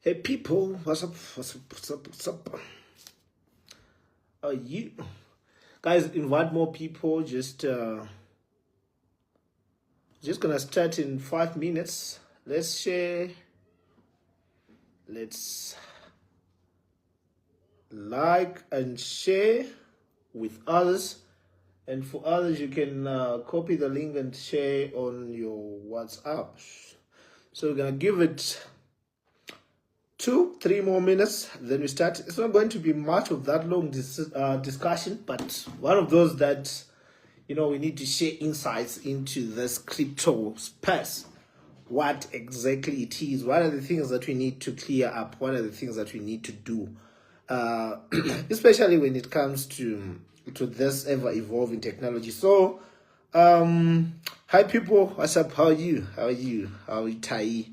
Hey people, what's up? What's up? How are you? Guys, invite more people. Just gonna start in 5 minutes. Let's share. Let's like and share with others. And for others, you can copy the link and share on your WhatsApp. So we're gonna give it 2-3 more minutes, then we start. It's not going to be much of that long discussion, but one of those that we need to share insights into this crypto space. What exactly it is, what are the things that we need to clear up, what are the things that we need to do, especially when it comes to this ever evolving technology. So hi people, what's up? How are you? How are you Tai?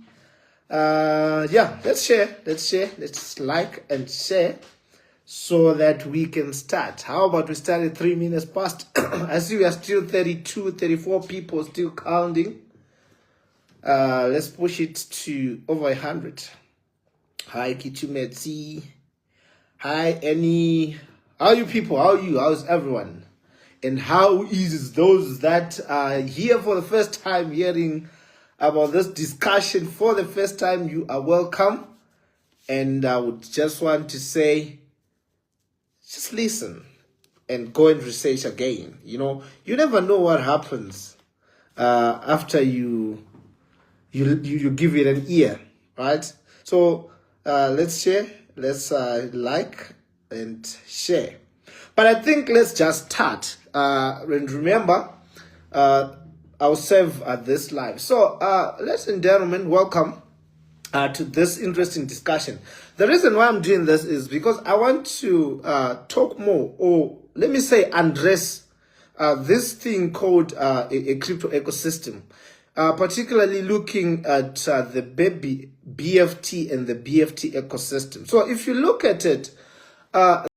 Let's share, let's like and share so that we can start. How about we start at 3 minutes past? I see we are still 34 people still counting. Let's push it to over 100. Hi Kichumetsi. Hi Annie. How are you people? How are you? How's everyone? And how is those that are here for the first time hearing about this discussion for the first time? You are welcome. And I would just want to say, just listen and go and research again. You never know what happens after you give it an ear, right? So let's share, let's like and share. But I think let's just start. And remember, I'll save this live. So, ladies and gentlemen, welcome to this interesting discussion. The reason why I'm doing this is because I want to talk more, or let me say address this thing called a crypto ecosystem, particularly looking at the baby BFT and the BFT ecosystem. So if you look at it,